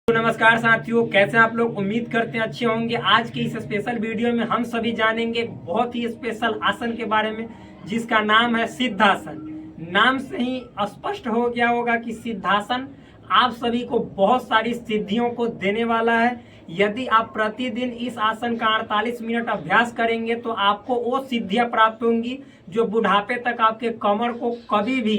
तो नमस्कार साथियों, कैसे आप लोग? उम्मीद करते हैं अच्छे होंगे। आज की इस स्पेशल वीडियो में हम सभी जानेंगे बहुत ही स्पेशल आसन के बारे में, जिसका नाम है सिद्धासन। नाम से ही स्पष्ट हो गया होगा कि सिद्धासन आप सभी को बहुत सारी सिद्धियों को देने वाला है। यदि आप प्रतिदिन इस आसन का 48 मिनट अभ्यास करेंगे तो आपको वो सिद्धियां प्राप्त होंगी जो बुढ़ापे तक आपके कमर को कभी भी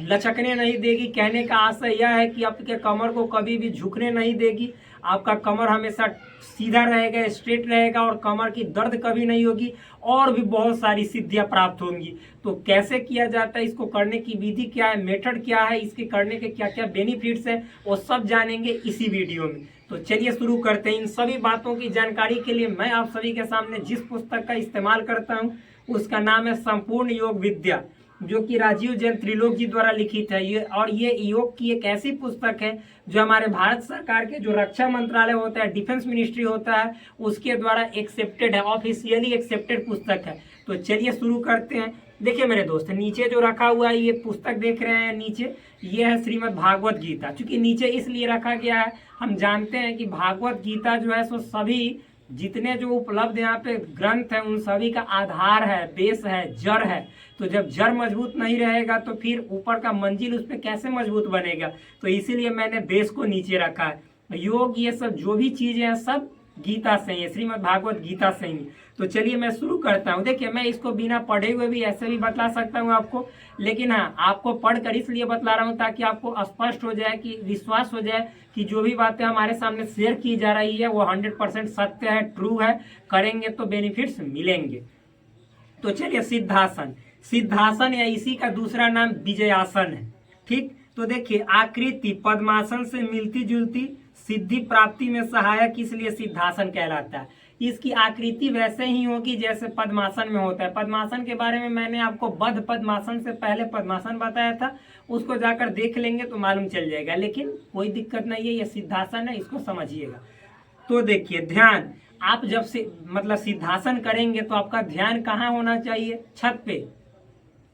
लचकने नहीं देगी। कहने का आशय यह है कि आपके कमर को कभी भी झुकने नहीं देगी। आपका कमर हमेशा सीधा रहेगा, स्ट्रेट रहेगा और कमर की दर्द कभी नहीं होगी। और भी बहुत सारी सिद्धियां प्राप्त होंगी। तो कैसे किया जाता है, इसको करने की विधि क्या है, मेथड क्या है, इसके करने के क्या क्या बेनिफिट्स हैं, वो सब जानेंगे इसी वीडियो में। तो चलिए शुरू करते हैं। इन सभी बातों की जानकारी के लिए मैं आप सभी के सामने जिस पुस्तक का इस्तेमाल करता हूँ उसका नाम है संपूर्ण योग विद्या, जो कि राजीव जैन त्रिलोक जी द्वारा लिखित है। ये योग की एक ऐसी पुस्तक है जो हमारे भारत सरकार के जो रक्षा मंत्रालय होता है, डिफेंस मिनिस्ट्री होता है, उसके द्वारा एक्सेप्टेड है, ऑफिशियली एक्सेप्टेड पुस्तक है। तो चलिए शुरू करते हैं। देखिए मेरे दोस्त, नीचे जो रखा हुआ है ये पुस्तक देख रहे हैं नीचे, ये है श्रीमद् भागवत गीता। चूंकि नीचे इसलिए रखा गया है, हम जानते हैं कि भागवत गीता जो है सो सभी जितने जो उपलब्ध यहाँ पे ग्रंथ है उन सभी का आधार है, बेस है, जड़ है। तो जब जड़ मजबूत नहीं रहेगा तो फिर ऊपर का मंजिल उस पर कैसे मजबूत बनेगा। तो इसीलिए मैंने बेस को नीचे रखा है। योग ये सब जो भी चीजें हैं सब गीता से ही है, श्रीमद् भागवत गीता से ही। तो चलिए मैं शुरू करता हूँ। देखिए मैं इसको बिना पढ़े हुए भी ऐसे भी बतला सकता हूँ आपको, लेकिन हाँ आपको पढ़कर इसलिए बतला रहा हूँ ताकि आपको स्पष्ट हो जाए, कि विश्वास हो जाए कि जो भी बातें हमारे सामने शेयर की जा रही है वो 100% सत्य है, ट्रू है। करेंगे तो बेनिफिट्स मिलेंगे। तो चलिए सिद्धासन। सिद्धासन या इसी का दूसरा नाम विजयासन है। ठीक, तो देखिए आकृति पद्मासन से मिलती जुलती, सिद्धि प्राप्ति में सहायक, इसलिए सिद्धासन कहलाता है। इसकी आकृति वैसे ही होगी जैसे पद्मासन में होता है। पद्मासन के बारे में मैंने आपको बद्ध पद्मासन से पहले पद्मासन बताया था, उसको जाकर देख लेंगे तो मालूम चल जाएगा। लेकिन कोई दिक्कत नहीं है, ये सिद्धासन है, इसको समझिएगा। तो देखिए ध्यान, आप जब से मतलब सिद्धासन करेंगे तो आपका ध्यान कहाँ होना चाहिए? छत पे।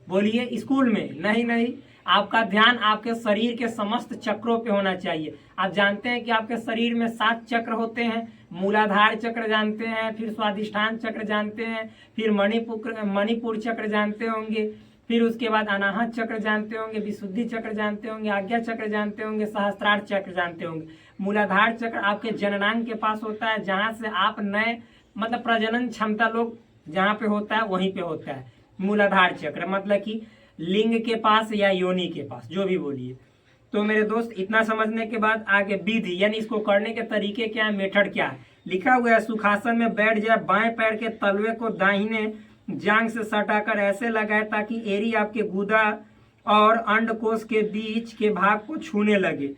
बोलिए, स्कूल में? नहीं, आपका ध्यान आपके शरीर के समस्त चक्रों पे होना चाहिए। आप जानते हैं कि आपके शरीर में 7 चक्र होते हैं। मूलाधार चक्र जानते हैं, फिर स्वादिष्ठान चक्र जानते हैं, फिर मणिपुर चक्र जानते होंगे, फिर उसके बाद अनाहत चक्र जानते होंगे, विशुद्धि चक्र जानते होंगे, आज्ञा चक्र जानते होंगे, सहस्त्रार चक्र जानते होंगे। मूलाधार चक्र आपके जननांग के पास होता है, जहां से आप नए मतलब प्रजनन क्षमता लोग जहाँ पे होता है वहीं पे होता है मूलाधार चक्र, मतलब कि लिंग के पास या योनि के पास, जो भी बोलिए। तो मेरे दोस्त इतना समझने के बाद आगे विधि यानी इसको करने के तरीके क्या है, मेथड क्या है, लिखा हुआ है। सुखासन में बैठ जाए, बाएं पैर के तलवे को दाहिने जांघ से सटाकर ऐसे लगाए ताकि एड़ी आपके गुदा और अंडकोश के बीच के भाग को छूने लगे।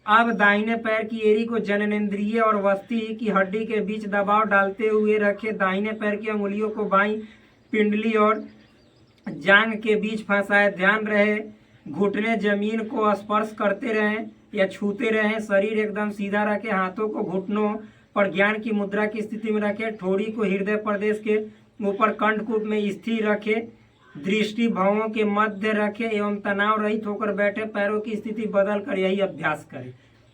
अब दाहिने पैर की एड़ी को जननेंद्रिय और वस्ती की हड्डी के बीच दबाव डालते हुए रखे। दाहिने पैर की अंगुलियों को बाईं पिंडली और जांघ के बीच फंसाए। ध्यान रहे घुटने जमीन को स्पर्श करते रहें या छूते रहें। शरीर एकदम सीधा रखें, हाथों को घुटनों पर ज्ञान की मुद्रा की स्थिति में रखें। ठोड़ी को हृदय प्रदेश के ऊपर कंठकूप में स्थिर रखें। दृष्टि भवों के मध्य रखें एवं तनाव रहित होकर बैठे। पैरों की स्थिति बदल कर यही अभ्यास करें।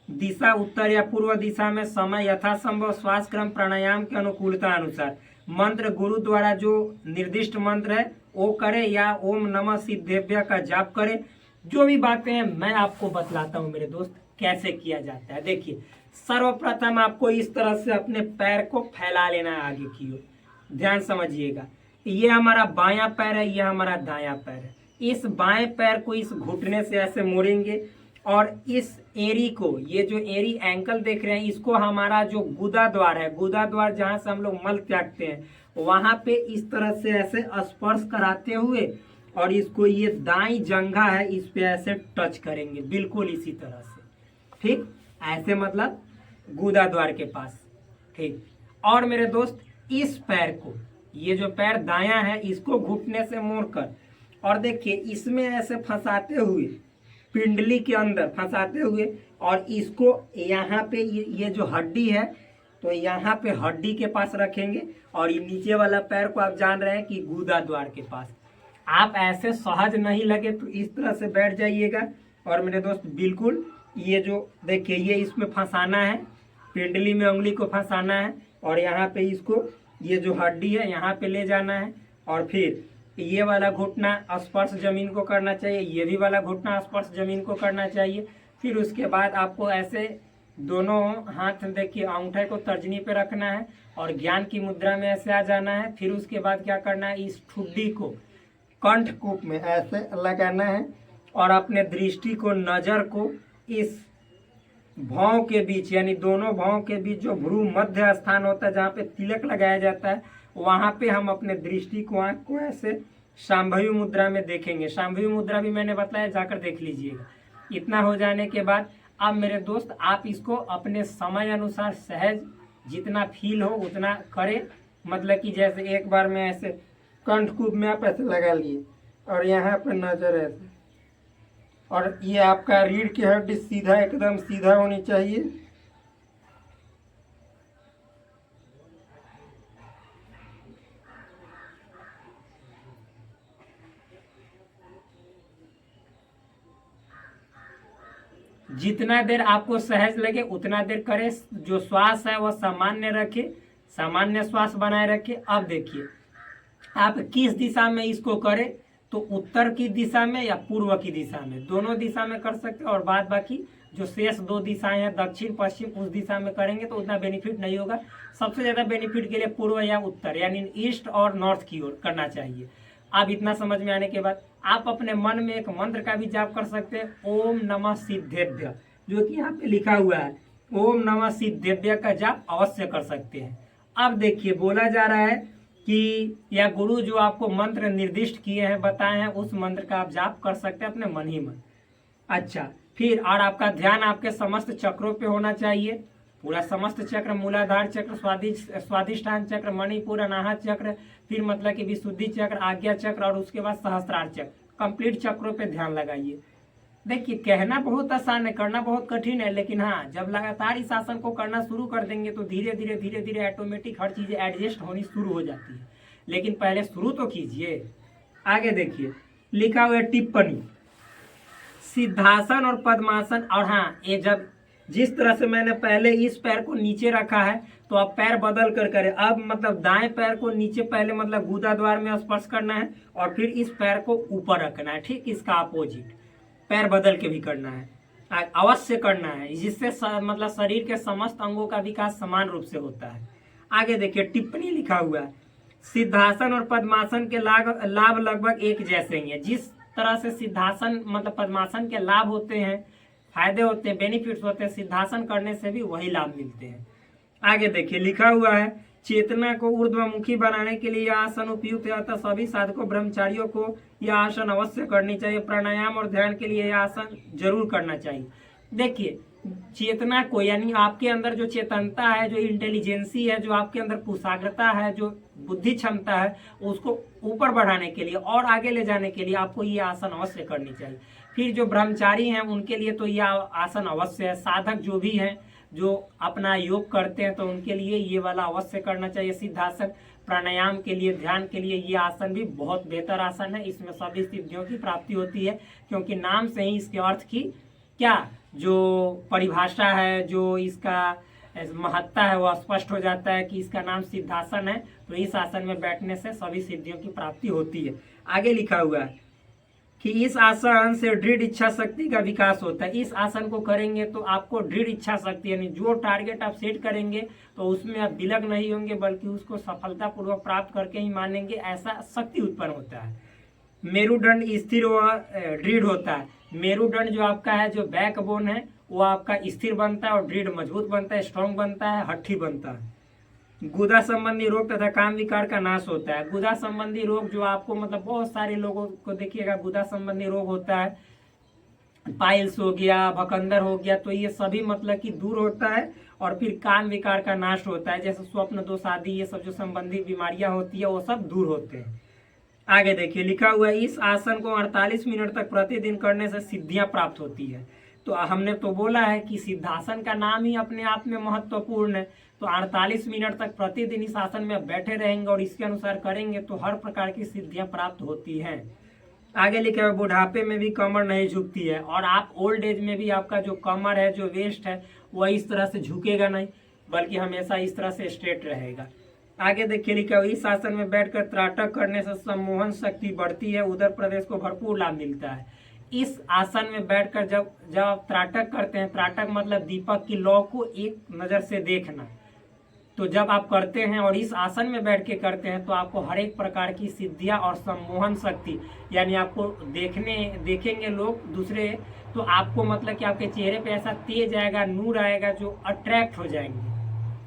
दिशा उत्तर या पूर्व दिशा में समय यथासंभव श्वास क्रम प्राणायाम के अनुकूलता अनुसार। मंत्र गुरु द्वारा जो निर्दिष्ट मंत्र है वो करे या ओम नमः सिद्धेभ्य का जाप करे। जो भी बातें हैं मैं आपको बतलाता हूँ मेरे दोस्त कैसे किया जाता है। देखिए सर्वप्रथम आपको इस तरह से अपने पैर को फैला लेना है आगे की ओर। ध्यान समझिएगा, ये हमारा बायां पैर है, ये हमारा दायां पैर है। इस बाएं पैर को इस घुटने से ऐसे मोड़ेंगे और इस एड़ी को, ये जो एड़ी एंकल देख रहे हैं, इसको हमारा जो गुदा द्वार है, गुदा द्वार जहाँ से हम लोग मल त्यागते हैं, वहां पे इस तरह से ऐसे स्पर्श कराते हुए और इसको ये दाई जंघा है इस पे ऐसे टच करेंगे, बिल्कुल इसी तरह से। ठीक, ऐसे मतलब गुदा द्वार के पास। ठीक, और मेरे दोस्त इस पैर को, ये जो पैर दायां है, इसको घुटने से मोड़कर और देखिए इसमें ऐसे फंसाते हुए, पिंडली के अंदर फंसाते हुए, और इसको यहाँ पे ये जो हड्डी है तो यहाँ पे हड्डी के पास रखेंगे और ये नीचे वाला पैर को आप जान रहे हैं कि गुदा द्वार के पास। आप ऐसे सहज नहीं लगे तो इस तरह से बैठ जाइएगा और मेरे दोस्त बिल्कुल ये जो देखिए ये इसमें फंसाना है, पिंडली में उंगली को फंसाना है और यहाँ पे इसको ये जो हड्डी है यहाँ पे ले जाना है और फिर ये वाला घुटना स्पर्श जमीन को करना चाहिए, ये भी वाला घुटना स्पर्श जमीन को करना चाहिए। फिर उसके बाद आपको ऐसे दोनों हाथ देखिए अंगूठे को तर्जनी पे रखना है और ज्ञान की मुद्रा में ऐसे आ जाना है। फिर उसके बाद क्या करना है, इस ठुड्डी को कंठकूप में ऐसे लगाना है और अपने दृष्टि को, नजर को इस भौं के बीच यानी दोनों भौं के बीच जो भ्रू मध्य स्थान होता है जहाँ पे तिलक लगाया जाता है वहाँ पे हम अपने दृष्टि को, आँख को ऐसे शांभवी मुद्रा में देखेंगे। शांभवी मुद्रा भी मैंने बताया, जाकर देख लीजिएगा। इतना हो जाने के बाद अब मेरे दोस्त आप इसको अपने समय अनुसार सहज जितना फील हो उतना करें। मतलब कि जैसे एक बार में ऐसे कंठकूप में आप ऐसे लगा लिए और यहाँ पे नजर ऐसे, और ये आपका रीढ़ की हड्डी सीधा एकदम सीधा होनी चाहिए। जितना देर आपको सहज लगे उतना देर करें। जो श्वास है वह सामान्य रखे, सामान्य श्वास बनाए रखे। अब देखिए आप किस दिशा में इसको करें, तो उत्तर की दिशा में या पूर्व की दिशा में, दोनों दिशा में कर सकते हैं। और बाद बाकी जो शेष दो दिशाएं हैं दक्षिण पश्चिम, उस दिशा में करेंगे तो उतना बेनिफिट नहीं होगा। सबसे ज्यादा बेनिफिट के लिए पूर्व या उत्तर यानी ईस्ट और नॉर्थ की ओर करना चाहिए। अब इतना समझ में आने के बाद आप अपने मन में एक मंत्र का भी जाप कर सकते हैं, ओम नमः सिद्धेभ्य, जो कि यहाँ पे लिखा हुआ है। ओम नमः सिद्धेभ्य का जाप अवश्य कर सकते हैं। अब देखिए बोला जा रहा है कि या गुरु जो आपको मंत्र निर्दिष्ट किए हैं, बताए हैं, उस मंत्र का आप जाप कर सकते हैं अपने मन ही मन। अच्छा, फिर और आपका ध्यान आपके समस्त चक्रों पे होना चाहिए, पूरा समस्त चक्र, मूलाधार चक्र, स्वादिष्ठान चक्र, मणिपुर, अनाहत चक्र, फिर मतलब कि विशुद्धि चक्र, आज्ञा चक्र और उसके बाद सहस्त्रार चक्र, कंप्लीट चक्रों पे ध्यान लगाइए। देखिए कहना बहुत आसान है, करना बहुत कठिन है, लेकिन हाँ जब लगातार इस आसन को करना शुरू कर देंगे तो धीरे धीरे ऑटोमेटिक हर चीजें एडजस्ट होनी शुरू हो जाती है। लेकिन पहले शुरू तो कीजिए। आगे देखिए लिखा हुआ है टिप्पणी, सिद्धासन और पद्मासन। और हाँ, ये जब जिस तरह से मैंने पहले इस पैर को नीचे रखा है तो अब पैर बदल कर करें। अब मतलब दाएं पैर को नीचे पहले मतलब गुदा द्वार में स्पर्श करना है और फिर इस पैर को ऊपर रखना है। ठीक इसका अपोजिट पैर बदल के भी करना है, अवश्य करना है, जिससे मतलब शरीर के समस्त अंगों का विकास समान रूप से होता है। आगे देखिए टिप्पणी लिखा हुआ है, सिद्धासन और पद्मासन के लाभ लगभग एक जैसे ही है। जिस तरह से सिद्धासन मतलब पद्मासन के लाभ होते हैं, फायदे होते हैं, बेनिफिट्स होते हैं, सिद्धासन करने से भी वही लाभ मिलते हैं। आगे देखिए लिखा हुआ है, चेतना को ऊर्ध्वमुखी बनाने के लिए यह आसन उपयुक्त है, अतः सभी साधकों ब्रह्मचारियों को यह आसन अवश्य करनी चाहिए। प्राणायाम और ध्यान के लिए यह आसन जरूर करना चाहिए। देखिए चेतना को यानी आपके अंदर जो चेतनता है, जो इंटेलिजेंसी है, जो आपके अंदर कुशाग्रता है, जो बुद्धि क्षमता है, उसको ऊपर बढ़ाने के लिए और आगे ले जाने के लिए आपको ये आसन अवश्य करनी चाहिए। फिर जो ब्रह्मचारी हैं उनके लिए तो यह आसन अवश्य है। साधक जो भी हैं जो अपना योग करते हैं तो उनके लिए ये वाला अवश्य करना चाहिए सिद्धासन। प्राणायाम के लिए, ध्यान के लिए ये आसन भी बहुत बेहतर आसन है। इसमें सभी सिद्धियों की प्राप्ति होती है, क्योंकि नाम से ही इसके अर्थ की क्या जो परिभाषा है, जो इसका महत्ता है, वो स्पष्ट हो जाता है कि इसका नाम सिद्धासन है। तो इस आसन में बैठने से सभी सिद्धियों की प्राप्ति होती है। आगे लिखा हुआ है कि इस आसन से दृढ़ इच्छा शक्ति का विकास होता है। इस आसन को करेंगे तो आपको दृढ़ इच्छा शक्ति यानी जो टारगेट आप सेट करेंगे तो उसमें आप विलग नहीं होंगे, बल्कि उसको सफलतापूर्वक प्राप्त करके ही मानेंगे, ऐसा शक्ति उत्पन्न होता है। मेरुदंड स्थिर व दृढ़ होता है। मेरुदंड जो आपका है, जो बैकबोन है, वो आपका स्थिर बनता है और दृढ़ मजबूत बनता है, स्ट्रॉन्ग बनता है, हट्ठी बनता है। गुदा संबंधी रोग तथा काम विकार का नाश होता है। गुदा संबंधी रोग जो आपको मतलब बहुत सारे लोगों को देखिएगा गुदा संबंधी रोग होता है, पाइल्स हो गया, भकंदर हो गया, तो ये सभी मतलब कि दूर होता है। और फिर काम विकार का नाश होता है, जैसे स्वप्न दोष आदि, ये सब जो संबंधी बीमारियां होती है वो सब दूर होते हैं। आगे देखिए लिखा हुआ है, इस आसन को 48 मिनट तक प्रतिदिन करने से सिद्धियां प्राप्त होती है। तो हमने तो बोला है कि सिद्धासन का नाम ही अपने आप में महत्वपूर्ण है। तो 48 मिनट तक प्रतिदिन इस आसन में बैठे रहेंगे और इसके अनुसार करेंगे तो हर प्रकार की सिद्धियां प्राप्त होती हैं। आगे लिखा है बुढ़ापे में भी कमर नहीं झुकती है, और आप ओल्ड एज में भी आपका जो कमर है, जो वेस्ट है, वह इस तरह से झुकेगा नहीं, बल्कि हमेशा इस तरह से स्ट्रेट रहेगा। आगे देखिए लिखा है इस आसन में बैठकर त्राटक करने से सम्मोहन शक्ति बढ़ती है, उदर प्रदेश को भरपूर लाभ मिलता है। इस आसन में बैठकर जब आप त्राटक करते हैं, त्राटक मतलब दीपक की लौ को एक नज़र से देखना, तो जब आप करते हैं और इस आसन में बैठ के करते हैं तो आपको हर एक प्रकार की सिद्धियां और सम्मोहन शक्ति, यानी आपको देखेंगे लोग दूसरे, तो आपको मतलब कि आपके चेहरे पे ऐसा तेज आएगा, नूर आएगा, जो अट्रैक्ट हो जाएंगे।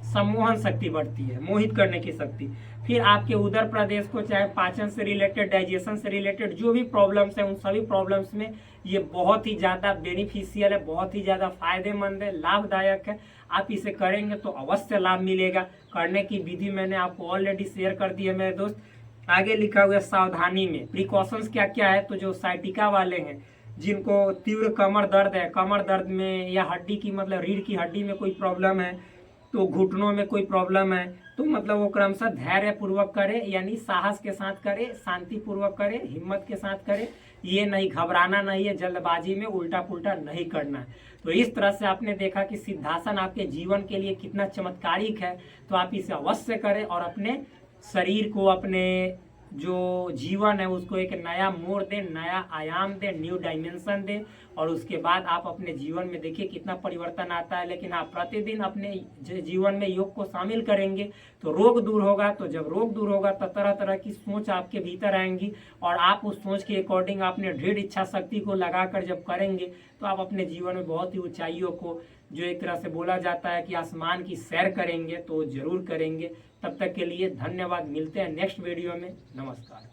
सम्मोहन शक्ति बढ़ती है, मोहित करने की शक्ति। फिर आपके उदर प्रदेश को, चाहे पाचन से रिलेटेड, डाइजेशन से रिलेटेड जो भी प्रॉब्लम्स है, उन सभी प्रॉब्लम्स में ये बहुत ही ज़्यादा बेनिफिशियल है, बहुत ही ज़्यादा फायदेमंद है, लाभदायक है। आप इसे करेंगे तो अवश्य लाभ मिलेगा। करने की विधि मैंने आपको ऑलरेडी शेयर कर दी है मेरे दोस्त। आगे लिखा हुआ है सावधानी में प्रिकॉशंस क्या क्या है। तो जो साइटिका वाले हैं, जिनको तीव्र कमर दर्द है, कमर दर्द में या हड्डी की मतलब रीढ़ की हड्डी में कोई प्रॉब्लम है, तो घुटनों में कोई प्रॉब्लम है, तो मतलब वो क्रमशः धैर्य पूर्वक करे, यानी साहस के साथ करे, शांति पूर्वक करे, हिम्मत के साथ करे। ये नहीं घबराना नहीं है, जल्दबाजी में उल्टा पुल्टा नहीं करना है। तो इस तरह से आपने देखा कि सिद्धासन आपके जीवन के लिए कितना चमत्कारिक है। तो आप इसे अवश्य करें और अपने शरीर को, अपने जो जीवन है उसको एक नया मोड़ दें, नया आयाम दें, न्यू डायमेंशन दें, और उसके बाद आप अपने जीवन में देखिए कितना परिवर्तन आता है। लेकिन आप प्रतिदिन अपने जीवन में योग को शामिल करेंगे तो रोग दूर होगा। तो जब रोग दूर होगा तो तरह तरह की सोच आपके भीतर आएंगी, और आप उस सोच के अकॉर्डिंग अपने दृढ़ इच्छा शक्ति को लगाकर जब करेंगे तो आप अपने जीवन में बहुत ही ऊंचाइयों को, जो एक तरह से बोला जाता है कि आसमान की सैर करेंगे, तो जरूर करेंगे। तब तक के लिए धन्यवाद। मिलते हैं नेक्स्ट वीडियो में। नमस्कार।